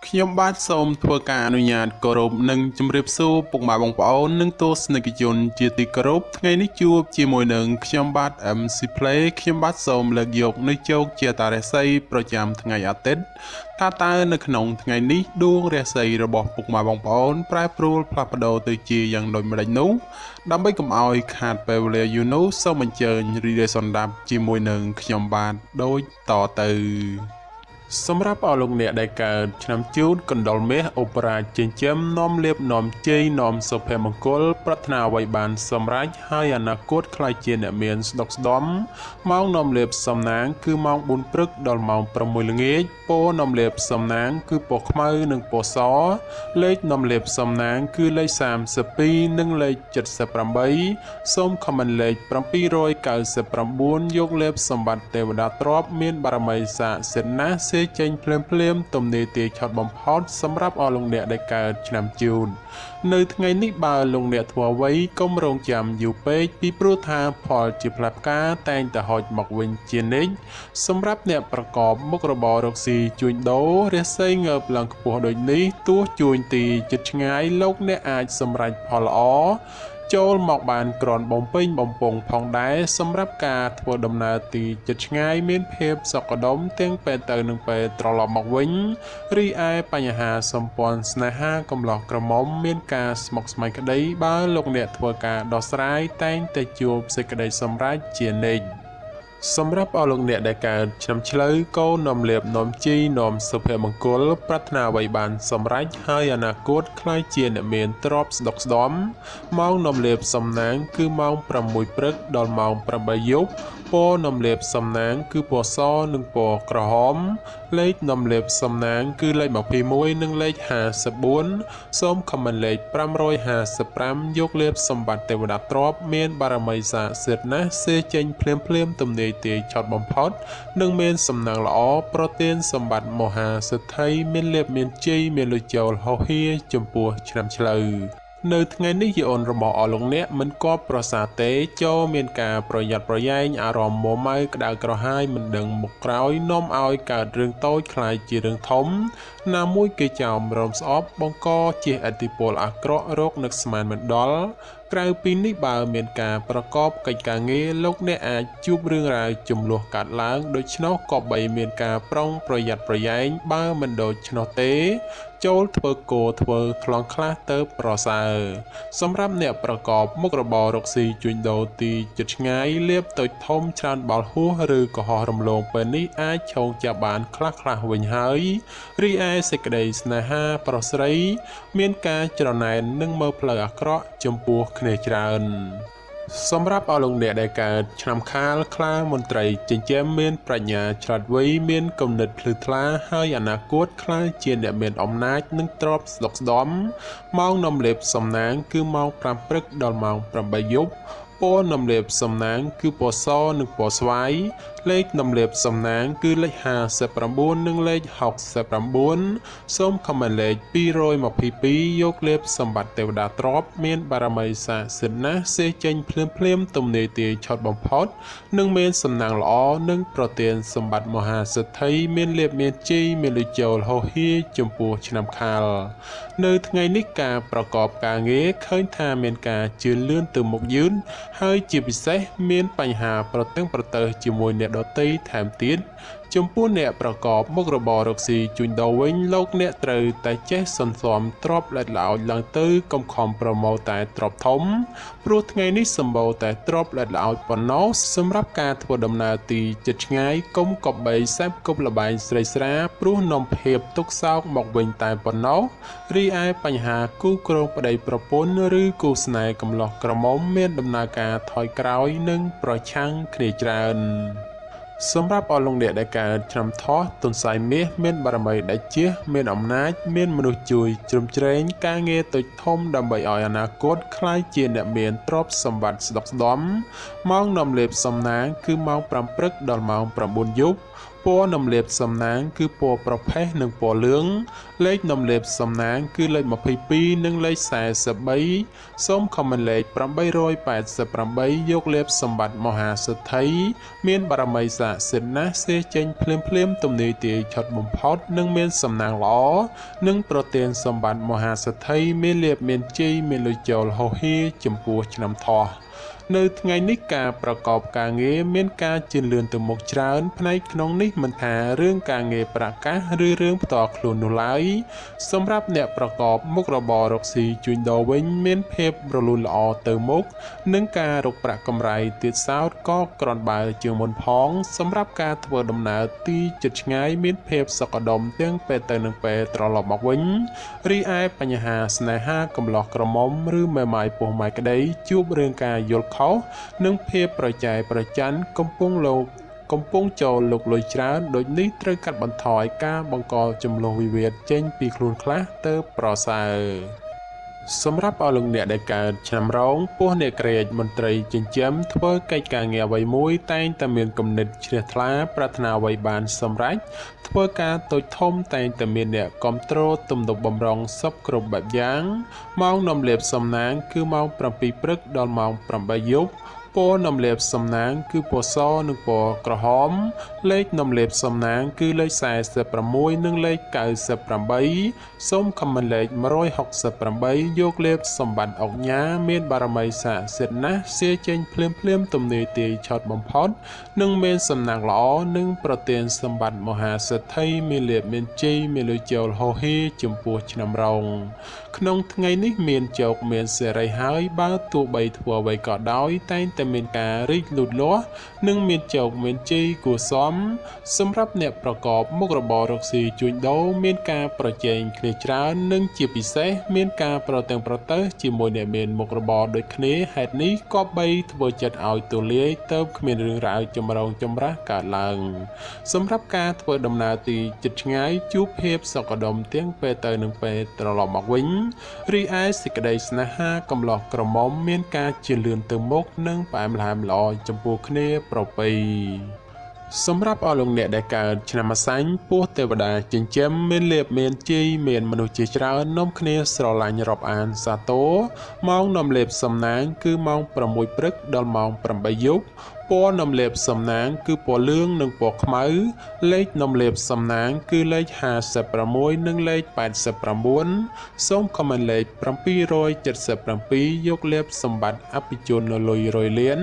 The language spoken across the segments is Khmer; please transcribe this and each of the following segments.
ខ្ញុំបាទសូមធ្វើការអនុញ្ញាតគោរពនិងជម្រាបសួរពុកម៉ែបងប្អូននិងទស្សនិកជនជាទីគោរពថ្ងៃនេះជួបជាមួយនឹងខ្ញុំបាទ MC Play ខ្ញុំបាទសូមលើកយកនៅជោគជាតារាសីប្រចាំថ្ងៃអាទិត្យតើនៅក្នុងថ្ងៃនេះដួងរាសីរបស់ពុកម៉ែបងប្អូនប្រែប្រួលផ្លាស់ប្ដូរទៅជាយ៉ាងដូចម្តេចនោះដើម្បីកុំឲ្យខាតពេលវេលាយូរនោះសូមអញ្ជើញរីករាយសន្តាប់ជាមួយនឹងខ្ញុំបាទដូចតទៅសម្រាប់អស់លោកអ្នកដែលកើតឆ្នាំជូតកណ្ដុរមាសអូបរ៉ាចិញ្ចឹមនាំលៀបនាំជ័យនាំសុភមង្គលប្រាថ្នាអ្វីបានសម្រេចហើយអនាគតខ្លាយជាអ្នកមានស្ដុកស្ដំម៉ោងនាំលៀបសំណាងគឺម៉ោង4ព្រឹកដល់ម៉ោង6ល្ងាចពណ៌នាំលៀបសំណាងគឺពណ៌ខ្មៅនិងពណ៌សលេខនាំលៀបសំណាងគឺលេខ32និងលេខ78សូមខមមិនលេខ799យកលេបសម្បត្តិទេវតាទ្រព្យមានបារមីស័ក្តិសិទ្ធិណាស់ចេញភ្លាមទំនេរទាឆត់បំផុតសម្រាប់អស់លោកអ្នកដែលកើតឆ្នាំជូតនៅថ្ងៃនេះបើលោកអ្នកធ្វើអ្វីកុំរងចាំយូរពេកពីព្រោះថាផលជាផ្លែផ្កាតែងតែហុចមកវិញជានិច្ចសម្រាប់អ្នកប្រកបមុខរបររកស៊ីជួញដូររាសីងើបឡើងខ្ពស់ដូចនេះទោះជួញទីចិត្តឆ្ងាយលោកអ្នកអាចសម្រេចផលល្អចូលមកបានក្រាន់បំពេញបំពង់ផងដែរសម្រាប់ការធ្វើដំណើរទីចិត្តឆ្ងាយមានភាពសុខដុមទាំងពេលទៅនិងពេលត្រឡប់មកវិញរីឯបញ្ហាសម្ព័ន្ធស្នេហាកំឡោះក្រមុំមានការស្មុគស្មាញក្តីបើលោកអ្នកធ្វើការដោះស្រាយតែងតែជួបសេចក្តីសម្រេចជានិច្ចសម្រាប់អស់លោកអ្នកដែលកើតឆ្នាំឆ្លូវកូននាំលៀបនាំជីនាំសុភមង្គលប្រាថ្នាអ្វីបានសម្រេចហើយអនាគតខ្លាយជាអ្នកមានទ្រព្យស្ដុកស្ដំម៉ោងនាំលៀបសំណាងគឺម៉ោង6ព្រឹកដល់ម៉ោង8យប់ពណ៌នាំលៀបសំណាងគឺពណ៌សនិងពណ៌ក្រហមលេខនាំលៀបសំណាងគឺលេខ21និងលេខ54សូមខមមិនលេខ555យកលៀបសម្បត្តិទេវតាទ្រព្យមានបារមីស័ក្តិសិទ្ធិណាស់ចេញភ្លាមទំនេរទាឆត់បំផុតនិងមានសំណាងល្អប្រទានសម្បត្តិមហាសិទ្ធិមានលៀបមានជ័យមានលុយចូលហោហៀចំពោះឆ្នាំឆ្លូវនៅថ្ងៃនេះយអូនរបស់អស់លោកអ្នកមិនគប់ប្រសាទេចូលមានការប្រយ័ត្នប្រយែងអារម្មណ៍មួម៉ៅក្តៅក្រហាយមិនដឹងមុខក្រោយនាំឲ្យកើតរឿងតូចคล้ายជារឿងធំណាមួយគេចោមរំស្អប់បង្កជាឥទ្ធិពលអាក្រក់រោគនឹកស្មានមិនដល់ក្រៅពីនេះបើមានការប្រកបកិច្ចការងារលោកអ្នកអាចជួបរឿងរ៉ាវចំនួនកើតឡើងដូច្នោះក៏បីមានការប្រុងប្រយ័ត្នប្រយែងបើមិនដូច្នោះទេចូលធ្វើគោធ្វើខ្លងខ្លះទៅប្រសើរសម្រាប់អ្នកប្រកបមុខរបររកស៊ីជួញដូរទីចិត្តឆ្ងាយលៀបតូចធំច្រើនបាល់ហួសឬកុហករំលងពេលនេះអាចឆោងចាប់បានខ្លះវិញហើយរីឯសេចក្តីស្នេហាប្រុសស្រីមានការច្រណែននិងមើលផ្លូវអាក្រក់ចំពោះគ្នាច្រើនសម្រាប់អស់លោកអ្នកដែលកើតឆ្នាំខាលខ្លាមន្ត្រីចិញ្ចឹមមានប្រាជ្ញាឆ្លាតវៃមានគំនិតភ្លឺថ្លាហើយអនាគតខ្លាជាអ្នកមានអំណាចនិងទ្រព្យស្ដុកស្ដំម៉ោងនាំលេបសំណាងគឺម៉ោង5ព្រឹកដល់ម៉ោង8យប់ពណ៌នាំលេបសំណាងគឺពណ៌សនិងពណ៌ស្វាយលេខនាំលេបសំណាងគឺលេខ59និងលេខ69សូមខមមិនលេខ222យកលេបសម្បត្តិទេវតាទ្រព្យមានបារមីស័ក្តិសិទ្ធិណាស់ចេញភ្លាមទំនេរទាឆត់បំផុតនិងមានសំណាងល្អនិងប្រទានសម្បត្តិមហាសិទ្ធិមានលេបមានជ័យមានលុយចូលហោហៀចំពោះឆ្នាំខាលនៅថ្ងៃនេះការប្រកបការងារឃើញថាមានការជឿនលឿនទៅមុខយឺនហើយជាពិសេសមានបញ្ហាប្រទឹងប្រទើសជាមួយអ្នកដទៃថែមទៀតចំពោះអ្នកប្រកបមុខរបររកស៊ីជួញដូរវិញលោកអ្នកត្រូវតែចេះសន្សំទ្រព្យល្អិតល្អោចឡើងទៅកុំខំប្រមូលតែទ្រព្យធំព្រោះថ្ងៃនេះសម្បូរតែទ្រព្យល្អិតល្អោចប៉ុណ្ណោះសម្រាប់ការធ្វើដំណើរទីចិត្តឆ្ងាយកុំកប់បីសេពគប់លបែងស្រីស្រាព្រោះនាំភាពទុកសោកមកវិញតែប៉ុណ្ណោះរីឯបញ្ហាគូក្រងប្តីប្រពន្ធឬគូស្នេហ៍កំឡោះក្រមុំមានដំណើរការថយក្រោយនិងប្រឆាំងគ្នាច្រើនសម្រាប់អស់លោកអ្នកដែលកើតឆ្នាំថោះទុនសាយមាសមានបារមីដាច់ជះមានអំណាចមានមនុស្សជួយជ្រោមជ្រែងការងារតូចធំដើម្បីឲ្យអនាគតខ្លាយជាអ្នកមានទ្រព្យសម្បត្តិស្ដុកស្ដំម៉ោងនាំលេបសំណាងគឺម៉ោង5ព្រឹកដល់ម៉ោង9យប់ព ពណ៌នំលាបសំណាងគឺពណ៌ប្រផេះនិងពណ៌លឿងលេខនំលាបសំណាងគឺលេខ22និងលេខ43សូមខមមិនលេខ888យកលេបសម្បត្តិមហាសិទ្ធិមានបារមីស័ក្តិសិទ្ធិណាស់សេចេញភ្លាមទំនាយទាយឆត់បំផុតនិងមានសំណាងល្អនិងប្រទានសម្បត្តិមហាសិទ្ធិមានលៀបមានជ័យមានលុយចូលហោហៀចំពោះឆ្នាំថោះនៅថ្ងៃនេះការប្រកបការងារមានការជឿនលឿនទៅមុខច្រើនផ្នែកក្នុងនេះមិនថារឿងការងារប្រកាសឬរឿងផ្ទាល់ខ្លួននោះឡើយសម្រាប់អ្នកប្រកបមុខរបររកស៊ីជួញដូរវិញមានភាពរលូនល្អទៅមុខនិងការរកប្រាក់កម្រៃទៀតសោតក៏ក្រាន់បើជាងមុនផងសម្រាប់ការធ្វើដំណើរទីជិតឆ្ងាយមានភាពសុខដុមទាំងពេលទៅនិងពេលត្រឡប់មកវិញរីឯបញ្ហាស្នេហាកំឡោះក្រមុំឬមេម៉ាយពោះម៉ាយក្តីជួបរឿងការយល់ខុសនិងភាពប្រចែកប្រច័ណ្ឌកំពុងចូលលុកលុយច្រើនដូចនេះត្រូវកាត់បន្ថយការបង្កចំនួនវិវាទចេញពីខ្លួនខ្លះទៅប្រសើរសម្រាប់អស់លោកអ្នកដែលកើតឆ្នាំរោងពោះអ្នកក្រៀកមន្ត្រីចិញ្ចឹមធ្វើកិច្ចការងារអ្វីមួយតែងតែមានគំនិតជ្រះថ្លាប្រាថ្នាអ្វីបានសម្រេចធ្វើការតូចធំតែងតែមានអ្នកគ្រប់គ្រងទំនុកបំរុងសពគ្រប់បែបយ៉ាងម៉ោងនំលាបសំណាងគឺម៉ោង7ព្រឹកដល់ម៉ោង8យប់ពណ៌នំលាបសំណាងគឺពណ៌សនិងពណ៌ក្រហមលេខនំលាបសំណាងគឺលេខ46និងលេខ98សូមខមមិនលេខ168យកលេបសម្បត្តិអុកញ៉ាមានបារមីស័ក្តិសិទ្ធិណាស់សៀចេញភ្លាមទំនាយទាយឆត់បំផុតនិងមានសំណាងល្អនិងប្រទានសម្បត្តិមហាសិទ្ធិមានលេបមានជ័យមានលុយចូលហោហៀចំពោះឆ្នាំរោងក្នុងថ្ងៃនេះមានជោគមានសេរីហើយបើទោះបីធ្វើអ្វីក៏ដោយតែងតែមានការរីកលូតលាស់និងមានជោគមានជ័យគួរសមសម្រាប់អ្នកប្រកបមុខរបររកស៊ីជួញដូរមានការប្រជែងគ្នាច្រើននិងជាពិសេសមានការប្រទាំងប្រទើសជាមួយអ្នកមានមុខរបរដូចគ្នាហេតុនេះគប្បីធ្វើចិត្តឲ្យទូលាយទៅគ្មានរឿងរ៉ាវចម្រូងចម្រាសកើតឡើងសម្រាប់ការធ្វើដំណើរទីជិតឆ្ងាយជួបភាពសុខដុមទាំងពេលទៅនិងពេលត្រឡប់មកវិញរីឯសេចក្តីស្នេហាកំឡោះក្រមុំមានការជឿនលឿនទៅមុខនិងផ្អែមល្ហែមល្អចំពោះគ្នាប្រពៃសម្រាប់អស់លោកអ្នកដែលកើតឆ្នាំម្សាញ់ពោះទេវតាចិញ្ចឹមមានលៀបមានជ័យមានមនុស្សជាច្រើននាំគ្នាស្រឡាញ់រាប់អានសាទរម៉ោងនាំលៀបសំណាងគឺម៉ោង6ព្រឹកដល់ម៉ោង8យប់ពណ៌នំលាបសំណាងគឺពណ៌លឿងនិងពណ៌ខ្មៅលេខនំលាបសំណាងគឺលេខ56និងលេខ89សូមខមមិនលេខ777យកលេបសម្បត្តិអភិជនលុយរយលាន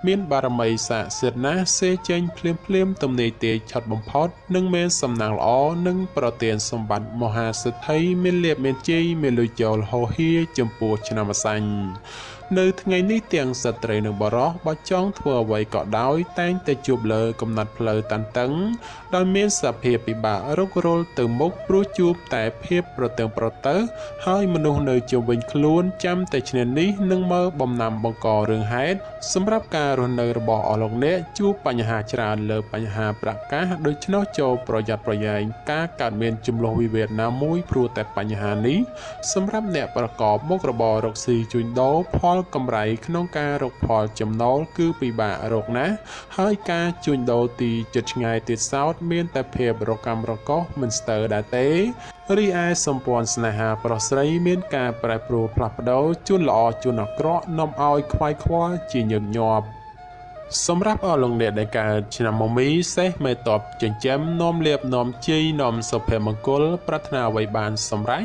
មានបារមីស័ក្តិសិទ្ធិណាស់សេចេញភ្លាមទំនាយទាយឆត់បំផុតនិងមានសំណាងល្អនិងប្រទានសម្បត្តិមហាសិទ្ធិមានលៀបមានជ័យមានលុយចូលហោហៀចំពោះឆ្នាំម្សាញ់នៅថ្ងៃនេះទាំងស្ត្រីនិងបុរសបើចង់ធ្វើអ្វីក៏ដោយតែងតែជួបលើកំណត់ផ្លូវតានតឹងដោយមានសភាពពិបាករុករលទៅមុខព្រោះជួបតែភាពប្រទើប្រទើសហើយមនុស្សនៅជុំវិញខ្លួនចាំតែឈ្នានេះនឹងមើលបំណាំបង្ករឿងហេតុសម្រាប់ការរស់នៅរបស់អស់លោកអ្នកជួបបញ្ហាច្រើនលើបញ្ហាប្រកាសដូច្នោះចូលប្រយ័ត្នប្រយែងការកើតមានចំនួនវិវាទណាមួយព្រោះតែបញ្ហានេះសម្រាប់អ្នកប្រកបមុខរបររកស៊ីជួញដូរផលកម្រៃក្នុងការរកផលចំណូលគឺពិបាករកណាស់ហើយការជួញដូរទីជិតឆ្ងាយទៀតសោតមានតែភាពរកម្មរកុសមិនស្ទើរដែរទេរីឯសម្ព័ន្ធស្នេហាប្រុសស្រីមានការប្រែប្រួលផ្លាស់ប្ដូរជួនល្អជួនអាក្រក់នាំឲ្យខ្វាយខ្វល់ជាញឹកញាប់សម្រាប់អស់លោកអ្នកដែលកើតឆ្នាំមមីសេះមេតបចិញ្ចឹមនាំលៀបនាំជ័យនាំសុភមង្គលប្រាថ្នាអ្វីបានសម្រេច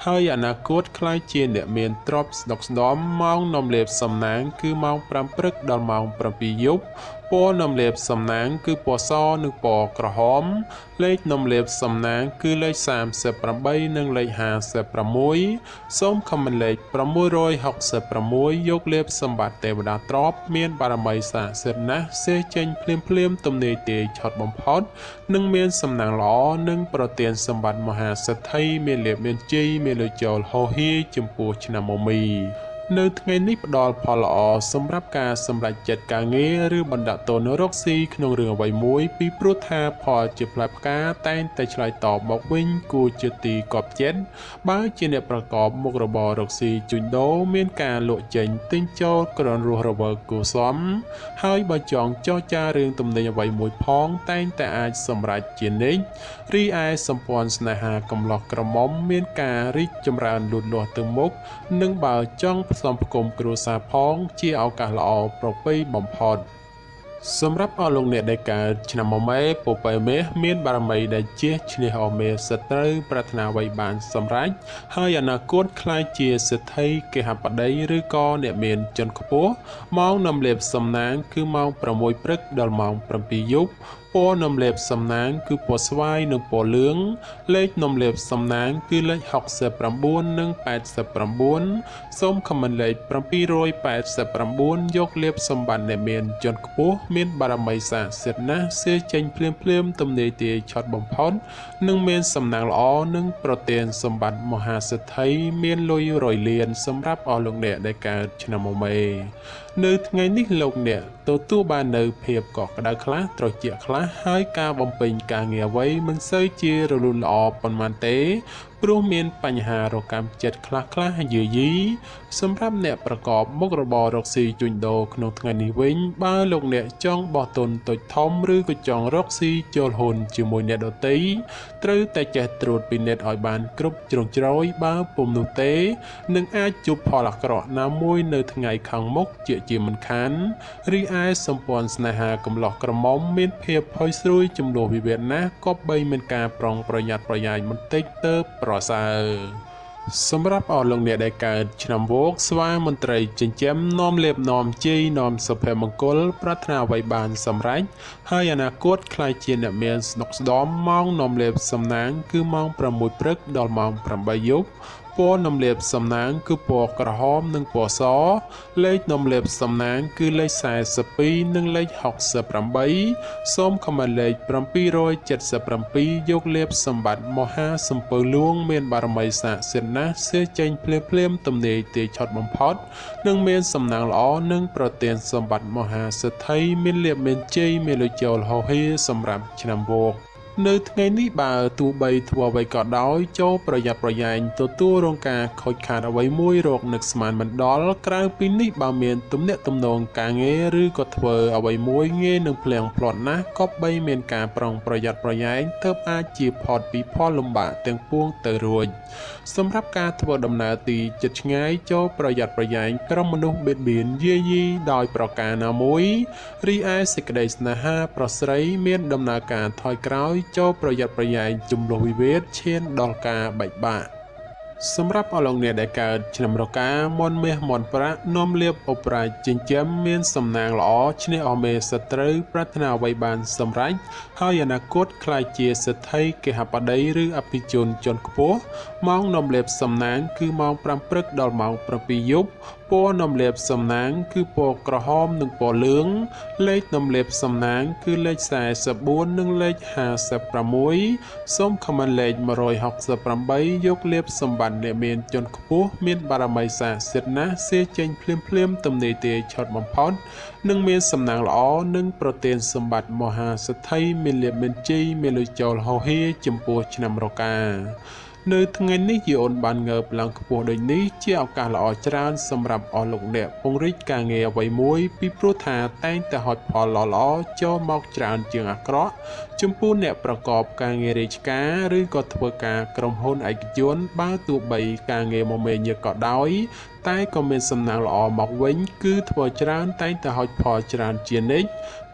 ហើយអនាគតខ្លាយជាអ្នកមានទ្រព្យស្ដុកស្ដំម៉ោងនាំលៀបសំណាងគឺម៉ោង5ព្រឹកដល់ម៉ោង7យប់ពណ៌នំលាបសំណាងគឺពណ៌សនិងពណ៌ក្រហមលេខនំលាបសំណាងគឺលេខ38និងលេខ56សូមខមមិនលេខ666យកលេបសម្បត្តិទេវតាទ្រព្យមានបារមីស័ក្តិសិទ្ធិណាស់សេចេញភ្លាមទំនាយទាយឆត់បំផុតនិងមានសំណាងល្អនិងប្រទានសម្បត្តិមហាសិទ្ធិមានលៀបមានជ័យមានលុយចូលហោហៀចំពោះឆ្នាំមមី នៅថ្ងៃនេះផ្ដល់ផលល្អសម្រាប់ការសម្រេចចិត្តការងារឬបណ្ដាក់តនរកស៊ីក្នុងរឿងអ្វីមួយពីព្រោះថាផលជាផ្លែផ្កាតែងតែឆ្លើយតបមកវិញគួរជាទីគាប់ចិត្តបើជាអ្នកប្រកបមុខរបររកស៊ីជួញដូរមានការលក់ចេញទិញចូលក្រនរស់រវើកគួរសមហើយបើចង់ចរចារឿងទំនិញអ្វីមួយផងតែងតែអាចសម្រេចជានិច្ចរីឯសម្ព័ន្ធស្នេហាកំឡោះក្រមុំមានការរីកចម្រើនលូតលាស់ទៅមុខនិងបើចង់ផ្សំផ្គុំគ្រួសារផងជាឱកាសល្អប្រពៃបំផុតសម្រាប់អស់លោកអ្នកដែលកើតឆ្នាំមមែពពែមាសមានបារមីដែលជះឈ្នះអស់មេសត្រូវប្រាថ្នាអ្វីបានសម្រេចហើយអនាគតខ្លាចជាសេដ្ឋីគេហបតីឬក៏អ្នកមានជាន់ខ្ពស់ម៉ោងនាំលេបសំណាងគឺម៉ោង6ព្រឹកដល់ម៉ោង7យប់ពណ៌នំលេបសំណាងគឺពណ៌ស្វាយនិងពណ៌លឿងលេខនំលេបសំណាងគឺលេខ69និង89សូមខមមិនលេខ789យកលេបសម្បត្តិអ្នកមានជាន់ខ្ពស់មានបារមីស័ក្តិសិទ្ធិណាស់សៀចេញភ្លាមទំនាយទាយឆត់បំផុតនិងមានសំណាងល្អនិងប្រទានសម្បត្តិមហាសេដ្ឋីមានលុយរយលានសម្រាប់អស់លោកអ្នកដែលកើតឆ្នាំមមែនៅថ្ងៃនេះលោកអ្នកទទួលបាននៅភាពកក់ក្ដៅខ្លះត្រជាក់ខ្លះហើយការបំពេញការងារអ្វីមិនសូវជារលូនល្អប៉ុន្មានទេព្រោះមានបញ្ហារកាំចិត្តខ្លះយឺយីសម្រាប់អ្នកប្រកបមុខរបររកស៊ីជួញដូរក្នុងថ្ងៃនេះវិញបើលោកអ្នកចង់បោះទុនតូចធំឬក៏ចង់រកស៊ីចូលហ៊ុនជាមួយអ្នកដទៃត្រូវតែចេះត្រួតពិនិត្យឲ្យបានគ្រប់ជ្រុងជ្រោយបើពុំនោះទេនឹងអាចជួបផលអាក្រក់ណាមួយនៅថ្ងៃខាងមុខជាមិនខានរីឯសម្ព័ន្ធស្នេហាកំឡោះក្រមុំមានភាពផុយស្រួយចំនួនវិវាទណាស់ក៏បីមានការប្រុងប្រយ័ត្នប្រយែងបន្តិចទៅប្រសើរសម្រាប់អស់លោកអ្នកដែលកើតឆ្នាំវោកស្វាមន្ត្រីចិញ្ចឹមនាំលេបនាំជ័យនាំសុភមង្គលប្រាថ្នាអ្វីបានសម្រេចហើយអនាគតខ្លាចជាអ្នកមានស្នុកស្ដំម៉ោងនាំលេបសំណាងគឺម៉ោង6ព្រឹកដល់ម៉ោង8យប់ពណ៌នំលេបសំណាងគឺពណ៌ក្រហមនិងពណ៌សលេខនំលេបសំណាងគឺលេខ42និងលេខ68សូមខមមិនលេខ777យកលេបសម្បត្តិមហាសម្ពៅលួងមានបារមីស័ក្តិសិទ្ធិណាស់សេចេញភ្លាមទំនាយទាយឆត់បំផុតនិងមានសំណាងល្អនិងប្រទានសម្បត្តិមហាសេដ្ឋីមានលៀបមានជ័យមានលុយចូលហោហៀសម្រាប់ឆ្នាំវោកនៅថ្ងៃនេះបើទោះបីធ្វើអ្វីក៏ដោយចូលប្រយ័ត្នប្រយែងទទួលរងការខូចខាតអ្វីមួយរកនឹកស្មានមិនដល់ក្រៅពីនេះបើមានទំនាក់ទំនងការងារឬក៏ធ្វើអ្វីមួយងាយនឹងភ្លៀងផ្្លាត់ណាស់ក៏បីមានការប្រុងប្រយ័ត្នប្រយែងទើបអាចជាផុតពីផលលំបាកទាំងពួងទៅរួចសម្រាប់ការធ្វើដំណើរទីជិតឆ្ងាយចូលប្រយ័ត្នប្រយែងក្រុមមនុស្សបៀតបៀនយាយីដោយប្រការណាមួយរីឯសេចក្តីស្នេហាប្រស្រីមានដំណើរការថយក្រោយចូលប្រយ័ត្នប្រយែងជំលោះវិវាទឈានដល់ការបែកបាក់សម្រាប់អស់លោកអ្នកដែលកើតឆ្នាំរកាមន់មាសមន់ប្រាក់នាំលៀបអបរាជចិញ្ចឹមមានសំណាងល្អឈ្នះអស់មេសត្រូវប្រាថ្នាអ្វីបានសម្រេចហើយអនាគតខ្លាចជាសេដ្ឋីគេហបតីឬអភិជនជាន់ខ្ពស់ម៉ោងនាំលៀបសំណាងគឺម៉ោង5ព្រឹកដល់ម៉ោង7យប់ពណ៌នំលេបសំណាងគឺពណ៌ក្រហមនិងពណ៌លឿងលេខនំលេបសំណាងគឺលេខ44និងលេខ56សូមខមមិនលេខ168យកលេបសម្បត្តិអ្នកមានជាន់ខ្ពស់មានបារមីស័ក្តិសិទ្ធិណាស់សេចេញភ្លាមទំនាយទាយឆត់បំផុតនិងមានសំណាងល្អនិងប្រទានសម្បត្តិមហាសេដ្ឋីមានលៀបមានជ័យមានលុយចូលហោហៀចំពោះឆ្នាំរកានៅថ្ងៃនេះយអូនបានងើបឡើងខ្ពស់ដូចនេះជាឱកាសល្អច្រើនសម្រាប់អស់លោកអ្នកពង្រីកការងារអ្វីមួយពីព្រោះថាតែងតែហុចផលល្អចូលមកច្រើនជាងអាក្រក់ចំពោះអ្នកប្រកបការងាររាជការឬក៏ធ្វើការក្រុមហ៊ុនឯកជនបើទោះបីការងារមមាញឹកក៏ដោយតែក៏មានសំណាងល្អមកវិញគឺធ្វើច្រើនតែងតែហុចផលច្រើនជានិច្ច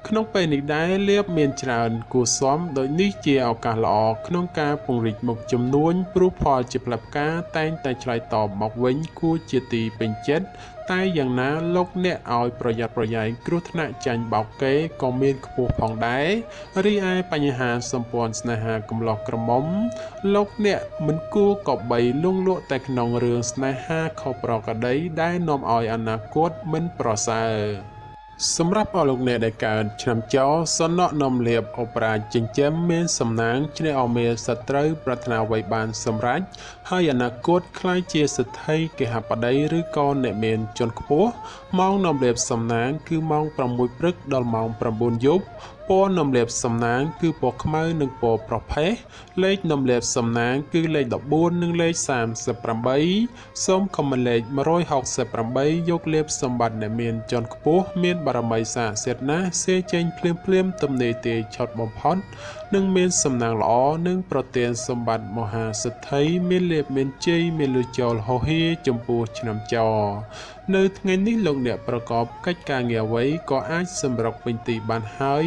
ក្នុងពេលនេះដែរលៀបមានច្រើនគួរសមដោយនេះជាឱកាសល្អក្នុងការពង្រីកមុខចំនួនព្រោះផលជាផ្លែផ្កាតែងតែឆ្លើយតបមកវិញគួរជាទីពេញចិត្តតែយ៉ាងណាលោកអ្នកឲ្យប្រយ័ត្នប្រយែងគ្រោះថ្នាក់ចាញ់បោកគេក៏មានខ្ពស់ផងដែររីឯបញ្ហាសម្ព័ន្ធស្នេហាកំឡោះក្រមុំលោកអ្នកមិនគួរក៏បីលង់លក់តែក្នុងរឿងស្នេហាខុសប្រក្រតីដែលនាំឲ្យអនាគតមិនប្រសើរ សម្រាប់អស់លោកអ្នកដែលកើតឆ្នាំចោសំណក់នំលៀបអូប្រាចិញ្ចឹមមានសំណាងឆ្នេះអមេសត្រូវប្រាថ្នាអ្វីបានសម្រេចហើយអនាគតខ្លាយជាសិទ្ធិគេហបតីឬក៏អ្នកមានជាន់ខ្ពស់ម៉ោងនំលៀបសំណាងគឺម៉ោង6ព្រឹកដល់ម៉ោង9យប់ពណ៌នំលាបសំណាងគឺពណ៌ខ្មៅនិងពណ៌ប្រផេះលេខនំលាបសំណាងគឺលេខ14និងលេខ38សូមខមមិនលេខ168យកលេបសម្បត្តិអ្នកមានជាន់ខ្ពស់មានបារមីស័ក្តិសិទ្ធិណាស់សេចេញភ្លាមទំនេរទេឆុតបំផុតនិងមានសំណាងល្អនិងប្រទានសម្បត្តិមហាសិទ្ធិមានលេបមានជ័យមានលុយចូលហោហៀចំពោះឆ្នាំចោនៅថ្ងៃនេះលោកអ្នកប្រកបកិច្ចការងារអ្វីក៏អាចសម្រុកពេញទីបានហើយ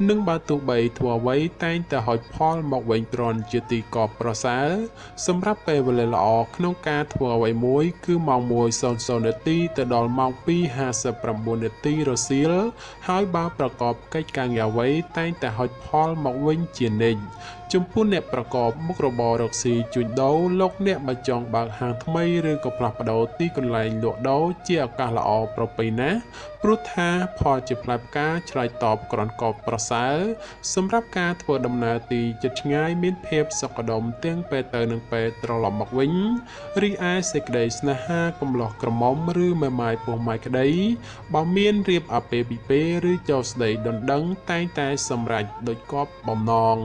នឹងបើទោះបីធ្វើអ្វីតែងតែហុចផលមកវិញទ្រាំជាទីកប់ប្រសើរសម្រាប់ពេលវេលាល្អក្នុងការធ្វើអ្វីមួយគឺម៉ោង1:00នាទីទៅដល់ម៉ោង2:59នាទីរសៀលហើយបើប្រកបកិច្ចការងារអ្វីតែងតែហុចផលមកវិញជានិច្ចចំពោះអ្នកប្រកបមុខរបររកស៊ីជួញដូរលោកអ្នកបើចង់បើកហាងថ្មីឬក៏ផ្លាស់ប្ដូរទីកន្លែងលក់ដូរជាឱកាសល្អប្រពៃណាស់ព្រោះថាផលជាផ្លែផ្កាឆ្លើយតបក្រនកបប្រសើរសម្រាប់ការធ្វើដំណើរទីជិតឆ្ងាយមានភាពសុខដុមទាំងពេលទៅនិងពេលត្រឡប់មកវិញរីឯសេចក្តីស្នេហាកំឡោះក្រមុំឬមេម៉ាយពោះម៉ាយក្តីបើមានរៀបអាពាហ៍ពិពាហ៍ឬចូលស្តីដណ្ដឹងតែងតែសម្រេចដូចគប់បំណង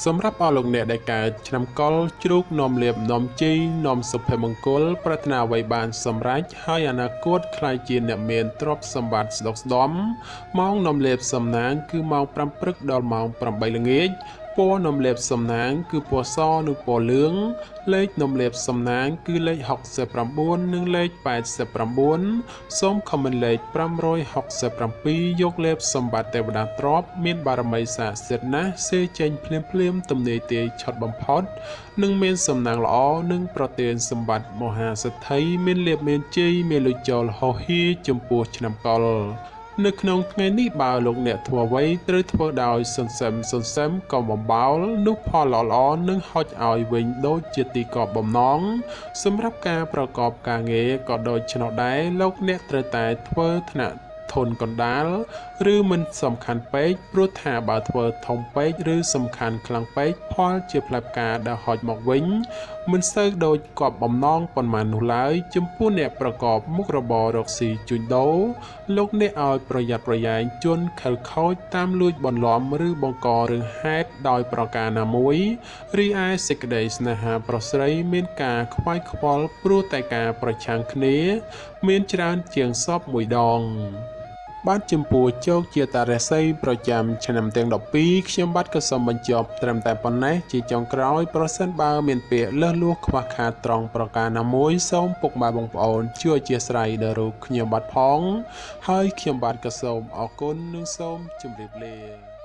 សម្រាប់អស់លោកអ្នកដែលកើតឆ្នាំកុរជ្រូកនាំលៀបនាំជ័យនាំសុភមង្គលប្រាថ្នាអ្វីបានសម្រេចហើយអនាគតខ្លាយជាអ្នកមានទ្រព្យសម្បត្តិស្ដុកស្ដំម៉ោងនាំលៀបសំណាងគឺម៉ោង5ព្រឹកដល់ម៉ោង8ល្ងាចពណ៌នំលាបសំណាងគឺពណ៌សនិងពណ៌លឿងលេខនំលាបសំណាងគឺលេខ69និងលេខ89សូមខមមិនលេខ567យកលេបសម្បត្តិទេវតាទ្រព្យមានបារមីស័ក្តិសិទ្ធិណាស់សេចេញភ្លាមទំនេរទេឆុតបំផុតនិងមានសំណាងល្អនិងប្រទានសម្បត្តិមហាសិទ្ធិមានលេបមានជ័យមានលុយចូលហោហៀចំពោះឆ្នាំកុរនៅក្នុងថ្ងៃនេះបើលោកអ្នកធ្វើអ្វីត្រូវធ្វើដោយសន្សឹមក៏បំបោលនោះផលល្អនឹងហុចឲ្យវិញដូចជាទីកប់បំណងសម្រាប់ការប្រកបការងារក៏ដូចឆ្នោះដែរលោកអ្នកត្រូវតែធ្វើថ្នាក់ធនកណ្ដាលឬមិនសំខាន់ពេកព្រោះថាបើធ្វើធំពេកឬសំខាន់ខ្លាំងពេកផលជាផ្លែផ្កាដែលហុចមកវិញមិនសូវដូចគប់បំណងប៉ុន្មាននោះឡើយចំពោះអ្នកប្រកបមុខរបររកស៊ីជួញដូរលោកអ្នកឲ្យប្រយ័ត្នប្រយែងជន់ខិលខូចតាមលួចបន្លំឬបង្ករឿងហេតុដោយប្រការណាមួយរីឯសេចក្តីស្នេហាប្រុសស្រីមានការខ្វាយខ្វល់ព្រោះតែការប្រឆាំងគ្នាមានច្រើនជាងសពមួយដងបាទចំពោះជោគជាតារាសីប្រចាំឆ្នាំទាំង12ខ្ញុំបាទក៏សូមបញ្ចប់ត្រឹមតែប៉ុណ្ណេះជាចុងក្រោយប្រសិនបើមានពាក្យលើសលួសខ្វះខាតត្រង់ប្រការណាមួយសូមពុកម៉ែបងប្អូនជួយអធ្យាស្រ័យដល់រូបខ្ញុំបាទផងហើយខ្ញុំបាទក៏សូមអរគុណនិងសូមជម្រាបលា